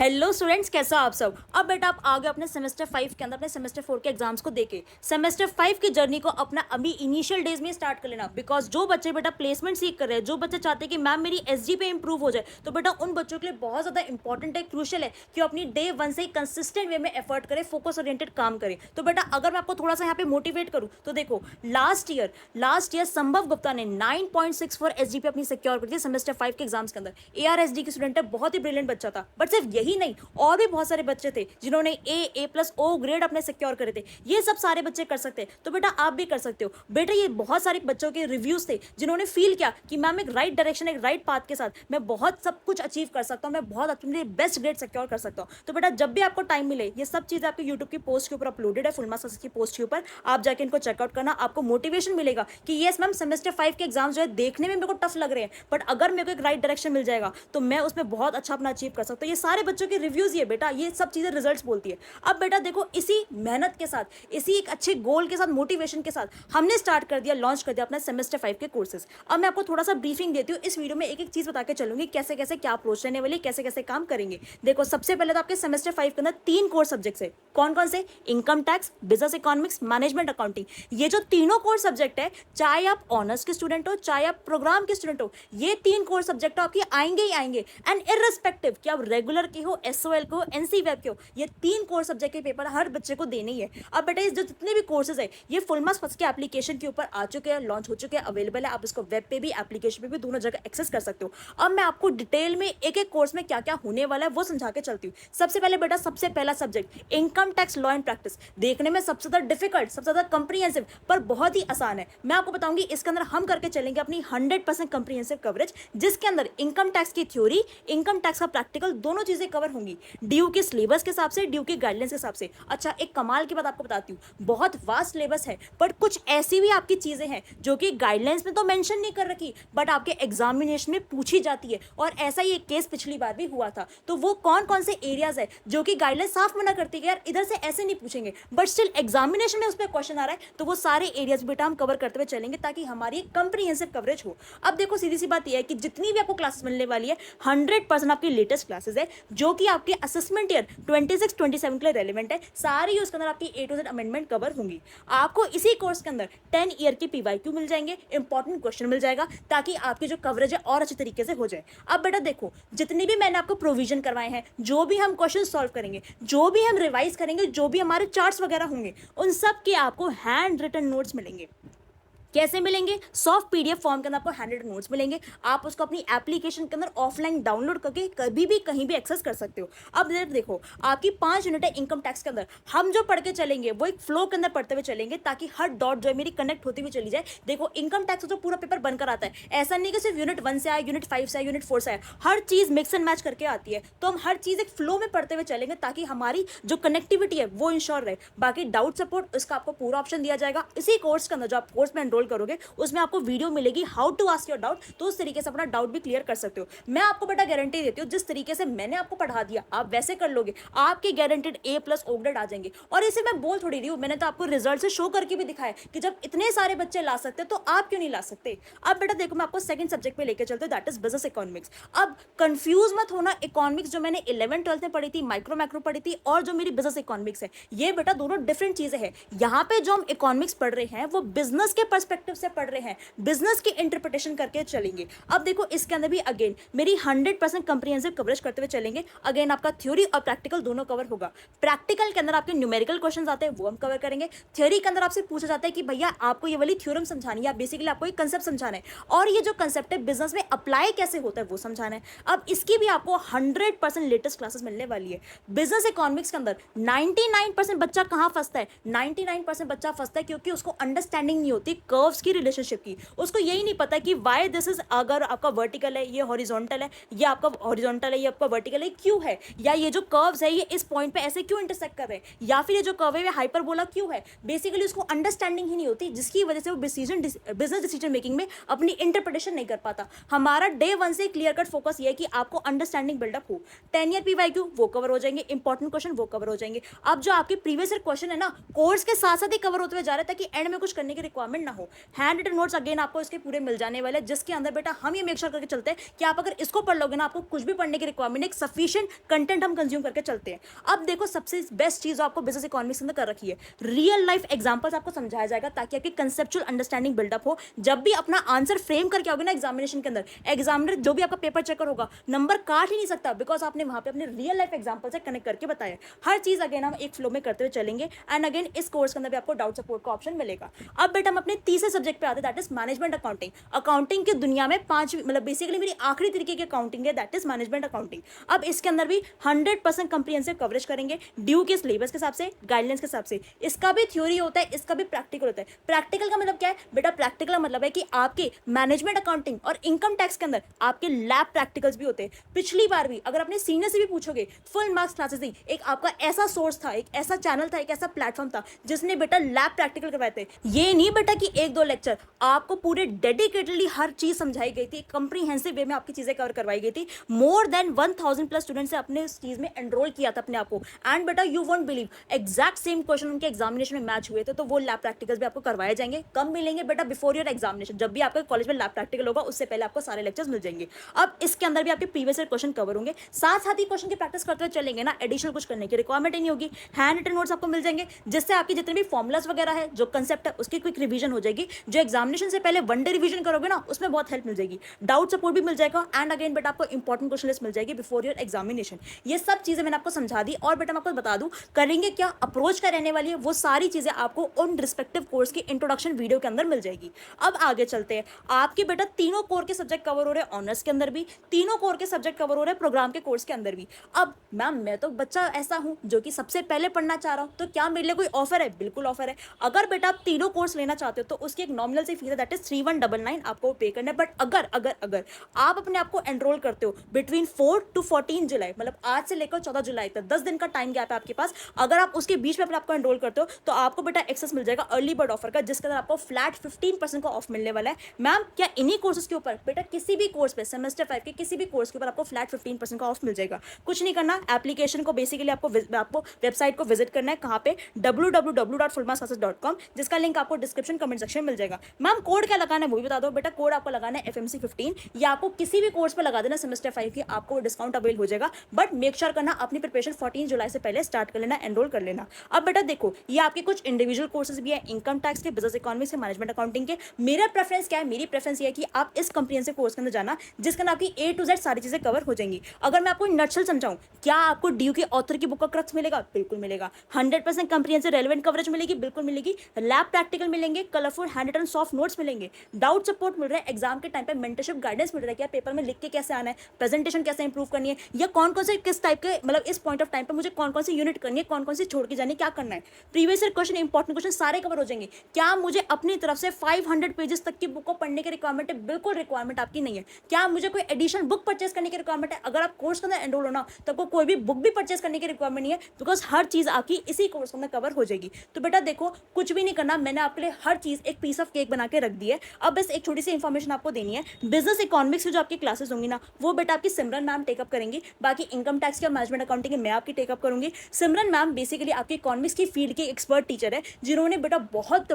Hello students, कैसा आप सब। अब बेटा आप आगे अपने सेमेस्टर 5 के अंदर अपने सेमेस्टर 4 के एग्जाम्स को देके सेमेस्टर 5 की जर्नी को अपना अभी इनिशियल डेज में स्टार्ट कर लेना। बिकॉज जो बच्चे बेटा प्लेसमेंट सीख कर रहे हैं, जो बच्चे चाहते हैं कि मैम मेरी एसजी पे इंप्रूव हो जाए, तो बेटा उन बच्चों के लिए बहुत ज्यादा इंपॉर्टेंट है, क्रूशियल है कि अपनी डे वन से ही कंसिस्टेंट वे में एफर्ट करें, फोकस ओरिएंटेड काम करें। तो बेटा अगर मैं आपको थोड़ा सा यहाँ पे मोटिवेट करूँ तो देखो, लास्ट ईयर संभव गुप्ता ने 9.64 एसजी पे अपनी सिक्योर कर दी सेमेस्टर 5 के एग्जाम्स के अंदर। एआरएसडी की स्टूडेंट है, बहुत ही ब्रिलियंट बच्चा था। बट सिर्फ यही नहीं, और भी बहुत सारे बच्चे थे जिन्होंने ए प्लस ओ ग्रेड अपने सिक्योर करे थे। ये सब सारे बच्चे कर सकते हैं, तो बेटा आप भी कर सकते हो। बेटा ये बहुत सारे बच्चों के रिव्यूज थे जिन्होंने फील किया कि मैम एक राइट डायरेक्शन, एक राइट पाथ के साथ मैं बहुत सब कुछ अचीव कर सकता हूँ, मैं बहुत अपने बेस्ट ग्रेड सिक्योर कर सकता हूँ। तो बेटा जब भी आपको टाइम मिले, ये सब चीजें आपके यूट्यूब की पोस्ट के ऊपर अपलोडेड है, फुल मार्क्स की पोस्ट के ऊपर, आप जाके इनको चेकआउट करना। आपको मोटिवेशन मिलेगा कि येस मैम सेमेस्टर 5 के एग्जाम जो है देखने में मेरे को टफ लग रहे हैं, बट अगर मेरे को एक राइट डायरेक्शन मिल जाएगा तो मैं उसमें बहुत अच्छा अपना अचीव कर सकता हूँ। ये सारे बच्चों के रिव्यूज ये बेटा, ये सब चीजें रिजल्ट्स बोलती है। अब बेटा देखो, इसी मेहनत के साथ, इसी एक अच्छे गोल के साथ, मोटिवेशन के साथ हमने स्टार्ट कर दिया, लॉन्च कर दिया अपना सेमेस्टर 5 के कोर्सेज। अब मैं आपको थोड़ा सा ब्रीफिंग देती हूँ इस वीडियो में, एक एक चीज बता के चलूंगी कैसे कैसे क्या अप्रोच रहने वाली, कैसे कैसे काम करेंगे। देखो सबसे पहले तो आपके सेमेस्टर 5 के अंदर 3 कोर्स सब्जेक्ट्स है। कौन कौन से? Income tax, business economics, management accounting. ये जो तीनों कोर्स सब्जेक्ट है, चाहे आप ऑनर्स के स्टूडेंट हो, चाहे आप प्रोग्राम के स्टूडेंट हो, ये 3 कोर्स सब्जेक्ट आपके आएंगे ही आएंगे। एंड इररिस्पेक्टिव कि आप रेगुलर के हो, एसओएल के हो, एनसी वेब के हो, ये 3 कोर्स सब्जेक्ट के पेपर हर बच्चे को देने ही है। अब बेटा इस जो जितने भी कोर्सेज है, ये फुल मार्क्स फर्स्ट के एप्लीकेशन के ऊपर आ चुके हैं, लॉन्च हो चुके हैं, अवेलेबल है। आप इसको वेब पे भी, एप्लीकेशन पे भी, दोनों जगह एक्सेस कर सकते हो। अब मैं आपको डिटेल में एक एक कोर्स में क्या क्या होने वाला है वो समझा के चलती हूँ। सबसे पहले बेटा, सबसे पहला subject income tax law and practice. देखने में सबसे ज्यादा डिफिकल्ट, सबसे ज्यादा कंप्रीहेंसिव, पर बहुत ही आसान है। मैं आपको बताऊंगी इसके अंदर हम करके चलेंगे अपनी 100% कंप्रीहेंसिव कवरेज, जिसके अंदर इनकम टैक्स की थ्योरी, इनकम टैक्स का प्रैक्टिकल, दोनों चीजें कवर होंगी, ड्यू के सिलेबस के हिसाब से, ड्यू के गाइडलाइंस के हिसाब से। अच्छा, एक कमाल की बात आपको बताती हूँ, बहुत वास्ट सिलेबस है, पर कुछ ऐसी भी आपकी चीजें हैं जो कि गाइडलाइंस में तो मेंशन नहीं कर रखी, बट आपके एग्जामिनेशन में पूछी जाती है। और ऐसा ही एक केस पिछली बार भी हुआ था। तो वो कौन कौन से एरियाज है जो कि गाइडलाइंस साफ मना करती है यार इधर से ऐसे नहीं पूछेंगे, बट स्टिल एग्जामिनेशन में उस पर क्वेश्चन आ रहा है, तो वो सारे एरियाज बेटा हम कवर करते हुए चलेंगे ताकि हमारी कंप्रीहेंसिव कवरेज हो। अब देखो सीधी सी बात यह है कि जितनी भी आपको क्लासेस मिलने वाली है, 100% आपकी लेटेस्ट क्लासेस है जो कि आपके असेसमेंट ईयर 26-27 के लिए रेलिवेंट है। सारी उसके अंदर आपकी A to Z amendment cover होंगी। आपको इसी कोर्स के अंदर 10 ईयर की PYQ मिल जाएंगे, इंपॉर्टेंट क्वेश्चन मिल जाएगा, ताकि आपकी जो कवरेज है और अच्छे तरीके से हो जाए। अब बेटा देखो, जितनी भी मैंने आपको प्रोविजन करवाए हैं, जो भी हम क्वेश्चन सॉल्व करेंगे, जो भी हम रिवाइज करेंगे, जो भी हमारे चार्ट्स वगैरह होंगे, उन सब के आपको हैंड रिटन नोट्स मिलेंगे। कैसे मिलेंगे? सॉफ्ट पीडीएफ फॉर्म के अंदर आपको हैंडेड नोट्स मिलेंगे। आप उसको अपनी एप्लीकेशन के अंदर ऑफलाइन डाउनलोड करके कभी भी कहीं भी एक्सेस कर सकते हो। अब देखो, आपकी 5 यूनिट है इनकम टैक्स के अंदर, हम जो पढ़ के चलेंगे वो एक फ्लो के अंदर पढ़ते हुए चलेंगे, ताकि हर डॉट जो है मेरी कनेक्ट होती हुई चली जाए। देखो इनकम टैक्स जो पूरा पेपर बनकर आता है, ऐसा नहीं कि सिर्फ यूनिट 1 से आए, यूनिट 5 से आए, यूनिट 4 से आए, हर चीज मिक्स एंड मैच करके आती है। तो हम हर चीज एक फ्लो में पढ़ते हुए चलेंगे ताकि हमारी जो कनेक्टिविटी है वो इंश्योर रहे। बाकी डाउट सपोर्ट, इसका आपको पूरा ऑप्शन दिया जाएगा इसी कोर्स के अंदर। जो आप कोर्स में एनरोल करोगे उसमें आपको वीडियो मिलेगी how to ask your doubt, तो उस तरीके से अपना डाउट भी क्लियर कर सकते हो। मैं आपको बेटा गारंटी देती हूँ, जिस तरीके से मैंने आपको पढ़ा दिया आप वैसे कर लोगे, आपके गारंटेड A+ ग्रेड आ जाएंगे। और इसे मैं बोल थोड़ी रही हूँ, मैंने तो आपको रिजल्ट से शो करके भी दिखाया कि जब इतने सारे बच्चे ला सकते तो आप क्यों नहीं ला सकते। अब बेटा देखो, मैं आपको सेकंड सब्जेक्ट पे लेके चलते, दैट इज बिजनेस इकोनॉमिक्स। अब कंफ्यूज मत होना, इकोनॉमिक्स जो मैंने 11th-12th में पढ़ी थी, माइक्रो मैक्रो पढ़ी थी, और जो मेरी बिजनेस इकोनॉमिक्स है, ये बेटा दोनों डिफरेंट चीजें हैं। यहाँ पे जो हम इकोनॉमिक्स पढ़ रहे हैं वो बिजनेस के पर्सपेक्टिव से पढ़ रहे हैं, बिजनेस की इंटरप्रिटेशन करके चलेंगे। अब देखो इसके अंदर भी अगेन मेरी 100% कंप्रीहेंसिव कवरेज करते हुए चलेंगे। अगेन आपका थ्योरी और प्रैक्टिकल दोनों कवर होगा। प्रैक्टिकल के अंदर आपके न्यूमेरिकल क्वेश्चंस आते हैं, वो हम कवर करेंगे। थ्योरी के अंदर आपसे पूछा जाता है कि भैया आपको ये वाली थ्योरम समझानी है, बेसिकली आपको एक कंसेप्ट समझाना है, और ये जो कंसेप्ट है बिजनेस में अप्लाई कैसे होता है वो समझाना है। अब इसकी भी आपको 100% लेटेस्ट क्लासेस मिलने वाली है। बिजनेस इकोनॉमिक्स के अंदर 99% बच्चा कहाँ फंसता है? 99% बच्चा फंसता है क्योंकि उसको अंडरस्टैंडिंग नहीं होती कर्व्स की, रिलेशनशिप की। उसको यही नहीं पता कि वाई दिस इज, अगर आपका वर्टिकल है ये हॉरिजॉन्टल है, ये आपका हॉरिजॉन्टल है ये आपका वर्टिकल है, क्यों है, या ये जो कर्व्स है ये इस पॉइंट पे ऐसे क्यों इंटरसेक्ट कर रहे हैं, या फिर ये जो कर्व है ये हाइपरबोला क्यों है। बेसिकली उसको अंडरस्टैंडिंग ही नहीं होती, जिसकी वजह से वो बिजनेस डिसीजन मेकिंग में अपनी इंटरप्रिटेशन नहीं कर पाता। हमारा डे 1 से क्लियर कट फोकस ये है कि आपको अंडरस्टैंडिंग बिल्डअप हो। 10 ईयर PYQ वो कवर हो जाएंगे, इंपॉर्टेंट क्वेश्चन वो कवर हो जाएंगे। अब जो आपके प्रीवियस ईयर क्वेश्चन है ना, कोर्स के साथ साथ ही कवर होते हुए जा रहे हैं, ताकि एंड में कुछ करने की रिक्वायरमेंट ना हो। हैंड रिटन नोट्स अगेन आपको इसके पूरे मिल जाने वाले, जिसके अंदर बेटा हम ये मेक श्योर करके चलते हैं कि आप अगर इसको पढ़ लोगे ना, आपको कुछ भी पढ़ने की रिक्वायरमेंट, एक सफिशिएंट कंटेंट हम कंज्यूम करके चलते हैं। अब देखो सबसे बेस्ट चीज आपको बिजनेस इकोनॉमिक्स के अंदर कर रखी है, रियल लाइफ एग्जांपल्स आपको समझाया जाएगा ताकि आपकी कंसेप्चुअल अंडरस्टैंडिंग बिल्डअप हो। जब भी अपना आंसर फ्रेम करके आओगे ना एग्जामिनेशन के अंदर, एग्जामिनर जो भी आपका पेपर चेकर होगा नंबर काट ही नहीं सकता, बिकॉज आपने वहां पे अपने रियल लाइफ एग्जांपल से कनेक्ट करके बताया। हर चीज अगेन हम एक फ्लो में करते हुए चलेंगे एंड अगेन इस कोर्स के अंदर भी आपको डाउट सपोर्ट का ऑप्शन मिलेगा। अब बेटा हम अपने तीसरे सब्जेक्ट पे आते हैं, that is management accounting. Accounting की दुनिया में पांच, मतलब बेसिकली मेरी आखिरी तरीके की अकाउंटिंग है, दैट इज मैनेजमेंट अकाउंटिंग। अब इसके अंदर भी 100% कंप्रीहेंसिव कवरेज करेंगे ड्यू के सिलेबस के हिसाब से, गाइडलाइंस के हिसाब से। इसका भी थ्योरी होता है, इसका भी प्रैक्टिकल होता है। प्रैक्टिकल का मतलब क्या है बेटा? प्रैक्टिकल का मतलब है कि आपके मैनेजमेंट अकाउंटिंग और इनकम टैक्स के अंदर आपके लैब प्रैक्टिकल्स भी होते हैं। पिछली बार भी अगर अपने सीनियर से भी पूछोगे, फुल मार्क्स क्लासेस दी, एक आपका ऐसा सोर्स था, एक ऐसा चैनल था, एक ऐसा प्लेटफॉर्म था जिसने बेटा लैब प्रैक्टिकल करवाए थे। ये नहीं बेटा कि एक दो लेक्चर, आपको पूरे डेडिकेटेडली हर चीज समझाई गई थी, कंप्रीहेंसिव वे में आपकी चीजें कवर करवाई गई थी। मोर देन 1000 प्लस स्टूडेंट्स ने अपने इस चीज में एनरोल किया था अपने आप को। एंड बेटा you won't believe, exact same question उनके एग्जामिनेशन में मैच हुए थे, तो वो लैब प्रैक्टिकल्स भी आपको करवाए जाएंगे। कब मिलेंगे बेटा? Before your examination. जब भी आपके कॉलेज में लैब प्रैक्टिकल होगा उससे पहले आपको सारे लेक्चर्स मिल जाएंगे। अब इसके अंदर भी आपके प्रीवियस ईयर क्वेश्चन कवर होंगे, साथ साथ ही क्वेश्चन की प्रैक्टिस करते हुए चलेंगे ना, एडिशनल कुछ करने की रिक्वायरमेंट ही नहीं होगी। हैंड रिटन नोट्स आपको मिल जाएंगे, जिससे आपकी जितने भी फॉर्मुलाज वगैरह है, जो कंसेप्ट है, उसकी क्विक रिवीजन हो जाएगी। जो एग्जामिनेशन से पहले वन डे रिवीजन करोगे ना, उसमें बहुत हेल्प मिल जाएगी। डाउट सपोर्ट भी मिल जाएगा एंड अगेन बेटा आपको इंपॉर्टेंट क्वेश्चन लिस्ट मिल जाएगी बिफोर योर एग्जामिनेशन। ये सब चीजें मैंने आपको समझा दी। और बेटा मैं आपको बता दूं करेंगे क्या, अप्रोच क्या रहने वाली है, वो सारी चीजें आपको उन रिस्पेक्टिव कोर्स की इंट्रोडक्शन वीडियो के अंदर मिल जाएगी। अब आगे चलते हैं। आपके बेटा तीनों कोर के सब्जेक्ट कवर हो रहे हैं, ऑनर्स के अंदर भी तीनों कोर के सब्जेक्ट कवर हो रहे हैं, प्रोग्राम के कोर्स के अंदर भी। अब मैम मैं तो बच्चा ऐसा हूं जो कि सबसे पहले पढ़ना चाह रहा हूं, तो क्या मेरे लिए कोई ऑफर है? बिल्कुल ऑफर है। अगर बेटा आप तीनों कोर्स लेना चाहते हो तो उसकी एक नॉमिनल सी फीस है, दैट इज 3199 आपको पे करना है। बट अगर अगर अगर आप अपने आप को एनरोल करते हो बिटवीन 4 to 14 जुलाई, मतलब आज से लेकर 14 जुलाई तक 10 दिन का टाइम गैप है आपके पास, अगर आप उसके बीच में अपने आपको एनरोल करते हो तो आपको बेटा एक्सेस मिल जाएगा अर्ली बर्ड ऑफर का, जिसके अंदर आपको फ्लैट 15% का ऑफ मिलने वाला है। मैम क्या इन्हीं कोर्सेज के ऊपर बेटा किसी भी कोर्स पे, सेमेस्टर 5 के किसी भी कोर्स के ऊपर आपको फ्लैट 15% का ऑफ मिल जाएगा? कुछ नहीं करना, एप्लीकेशन को बेसिकली आपको वेबसाइट को विजिट करना है। कहाँ पे? www.fullmarksclasses.com, जिसका लिंक आपको डिस्क्रिप्शन कमेंट सेक्शन में मिल जाएगा। मैम कोड क्या लगाना है वो भी बता दो बेटा। कोड आपको लगाना है FMC 15, या आपको किसी भी कोर्स पर लगा देना सेमेस्टर 5 की, आपको डिस्काउंट अवेल हो जाएगा। बट मेक श्योर करना अपनी प्रिपरेशन 14 जुलाई से पहले स्टार्ट कर लेना, एनरोल कर लेना। अब बेटा देखो ये आपके कुछ इंडिविजुअल कोर्सेज भी है, इनकम टैक्स के, बिजनेस इकोनॉमिक्स के, मैनेजमेंट अकाउंटिंग के। मेरा प्रेफरेंस क्या है? मेरी प्रेफरेंस ये है कि आप इस कंप्रीहेंसिव कोर्स के अंदर जाना जिसके अंदर आपकी A to Z सारी चीजें कवर हो जाएंगी। अगर मैं आपको नटशल समझाऊं, क्या आपको ड्यू के ऑथर की बुक का क्रक्स मिलेगा? बिल्कुल मिलेगा। 100% कंप्रीहेंसिव रेलेवेंट कवरेज मिलेगी? बिल्कुल मिलेगी। लैब प्रैक्टिकल मिलेंगे, colourful hand written soft notes मिलेंगे, डाउट सपोर्ट मिल रहा है, एग्जाम के टाइम पे मेंटरशिप गाइडेंस मिल रहा है कि पेपर में लिख के कैसे आना है, प्रेजेंटेशन कैसे इंप्रूव करनी है, या कौन कौन से किस टाइप के, मतलब इस पॉइंट ऑफ टाइम पे मुझे कौन कौन सी यूनिट करनी है, कौन कौन सी छोड़ के जानी है, क्या करना है। Previous year question, important question सारे कवर हो जाएंगे। क्या मुझे अपनी तरफ से 500 पेजेस तक की बुक को पढ़ने की रिक्वायरमेंट है? बिल्कुल रिक्वायरमेंट आपकी नहीं है। क्या मुझे कोई एडिशनल बुक परचेस करने की रिक्वायरमेंट है? अगर आप कोर्स के अंदर एनरोल होना तो आपको कोई भी बुक भी परचेस करने की रिक्वायरमेंट नहीं है, बिकॉज हर चीज आपकी इसी कोर्स के अंदर कवर हो जाएगी। तो बेटा देखो कुछ भी नहीं करना, मैंने आपके लिए हर चीज एक पीस ऑफ केक बना के रख दी है। अब बस एक छोटी सी इंफॉर्मेशन आपको देनी है। बिजनेस इकोनॉमिक्स की जो आपकी क्लासेस होंगी ना, वो बेटा आपकी सिमरन मैम टेकअप करेंगी। बाकी इनकम टैक्स की, मैनेजमेंट अकाउंटिंग मैं आपकी टेकअप करूंगी। सिमरन मैम बेसिकली आपकी इकोनॉमिक्स की फील्ड की एक्सपर्ट टीचर है, जिन्होंने बेटा बहुत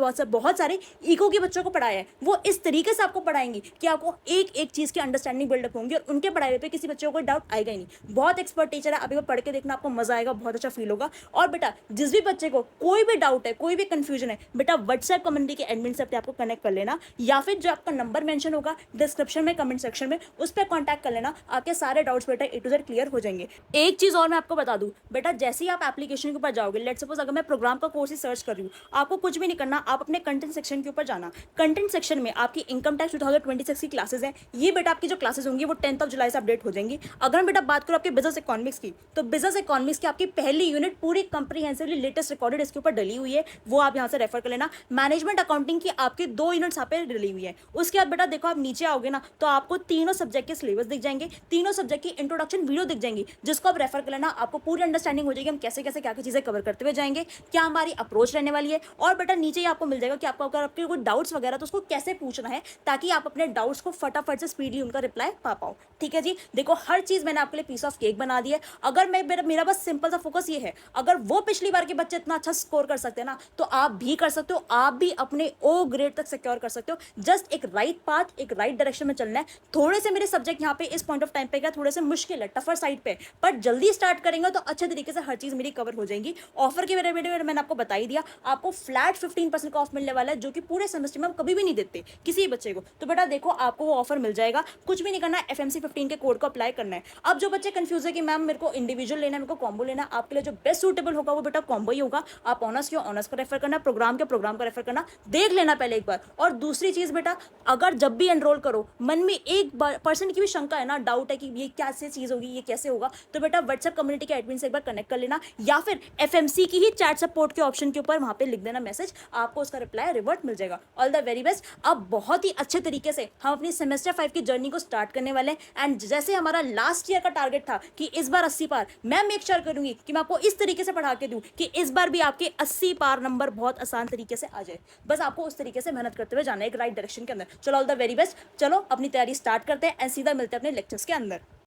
सारे इको के बच्चों को पढ़ाया है। वो इस तरीके से आपको पढ़ाएंगी कि आपको एक एक चीज की अंडरस्टैंडिंग बिल्डअप होंगी और उनके पढ़ाई पे किसी बच्चे को कोई डाउट आएगा ही नहीं। बहुत एक्सपर्ट टीचर है, अभी वो पढ़ के देखना, आपको मजा आएगा, बहुत अच्छा फील होगा। और बेटा जिस भी बच्चे को कोई भी डाउट है, कोई भी कंफ्यूजन है, बेटा व्हाट्सएप कम्युनिटी के एडमिन से अपने आपको कनेक्ट कर लेना, या फिर जो आपका नंबर मेंशन होगा डिस्क्रिप्शन में, कमेंट सेक्शन में, उस पर कॉन्टैक्ट कर लेना। आपके सारे डाउट्स बेटा A to Z क्लियर हो जाएंगे। एक चीज और मैं आपको बता दूं बेटा, जैसे ही आप एप्लीकेशन के ऊपर जाओगे, लेट्स सपोज अगर मैं प्रोग्राम का कोर्स ही सर्च कर रही हूँ, आपको कुछ भी नहीं करना, आप अपने कंटेंट सेक्शन के ऊपर जाना। कंटेंट सेक्शन में आपकी इनकम टैक्स 2026 की क्लासेस है। ये बेटा आपकी जो क्लासेस होंगी वो 10 जुलाई से अपडेट हो जाएंगी। अगर मैं बेटा बात करूँ आपके बिजनेस इकोनॉमिक्स की, तो बिजनेस इकोनॉमिक्स की आपकी पहली यूनिट पूरी कंप्रीहेंसिवली लेटेस्ट रिकॉर्डेड इसके ऊपर डली हुई है, वो आप यहाँ से रेफर कर लेना। मैनेजमेंट अकाउंटिंग की आपकी 2 यूनिट्स यहाँ पे डली हुई है। उसके बाद बेटा देखो आप नीचे आओगे ना, तो आपको तीनों सब्जेक्ट के सिलेबस दिख जाएंगे, तीनों सब्जेक्ट की इंट्रोडक्शन वीडियो दिख जाएंगी, जिसको आप रेफर कर लेना। आपको पूरी अंडरस्टैंडिंग हो जाएगी हम कैसे कैसे क्या क्या चीजें कवर करते हुए जाएंगे, क्या हमारी अप्रोच रहने वाली है। और बेटा नीचे ही आपको मिल जाएगा कि आपको अगर आपके कोई डाउट्स वगैरह तो उसको कैसे पूछना है, ताकि आप अपने डाउट्स को फटाफट से स्पीडली उनका रिप्लाई पा पाओ। ठीक है जी, देखो हर चीज मैंने आपके लिए पीस ऑफ केक बना दी है। अगर मैं मेरा बस सिंपल सा फोकस ये है, अगर वो पिछली बार के बच्चे इतना अच्छा स्कोर कर सकते हैं ना, तो आप भी कर सकते हो। आप भी अपने ओ ग्रेड तक सिक्योर कर सकते हो। जस्ट एक राइट पाथ, एक राइट डायरेक्शन में चलना है। थोड़े से मेरे सब्जेक्ट यहाँ पे इस पॉइंट ऑफ टाइम पे क्या थोड़े से मुश्किल है, टफर साइड पे, पर जल्दी स्टार्ट करेंगे तो अच्छे तरीके से हर चीज मेरी कवर हो जाएंगी। ऑफर के मेरे मैंने आपको बता ही दिया, आपको फ्लैट 15% का ऑफ मिलने वाला है, जो कि पूरे सेमेस्टर में हम कभी भी नहीं देते किसी बच्चे को। तो बेटा देखो आपको वो ऑफर मिल जाएगा, कुछ भी नहीं करना है, FMC 15 के कोड को अप्लाई करना है। अब जो बच्चे कंफ्यूज है कि मैम मेरे को इंडिविजुअल लेना है, मेरे को कॉम्बो लेना है, आपके लिए जो बेस्ट सूटेबल होगा वो बेटा कॉम्बो ही होगा। आप ऑनर्स के ऑनर्स का रेफर करना, प्रोग्राम के प्रोग्राम का रेफर करना, देख लेना पहले एक बार। और दूसरी चीज बेटा, अगर जब भी एनरोल करो मन में 1% की भी शंका है ना, डाउट है कि ये कैसे चीज होगी, ये कैसे होगा, तो बेटा व्हाट्सएप कम्युनिटी के एडमिन से एक बार कनेक्ट कर लेना, या फिर FMC की ही चैट सपोर्ट के ऑप्शन के ऊपर वहां पे लिख देना मैसेज, आपको उसका रिप्लाई रिवर्ट मिल जाएगा। All the very best. अब बहुत ही अच्छे तरीके से हम अपनी सेमेस्टर 5 की जर्नी को स्टार्ट करने वाले हैं। एंड जैसे हमारा लास्ट ईयर का टारगेट था कि इस बार 80 पार, मैं मेक श्योर करूंगी कि मैं आपको इस तरीके से पढ़ा के दूं कि इस बार भी आपके 80 पार नंबर बहुत आसान तरीके से आ जाए। बस आपको उस तरीके से मेहनत करते हुए जाना है एक राइट डायरेक्शन के अंदर। चलो ऑल द वेरी बेस्ट, चलो अपनी तैयारी स्टार्ट करते हैं एंड सीधा मिलते हैं अपने लेक्चर्स के अंदर।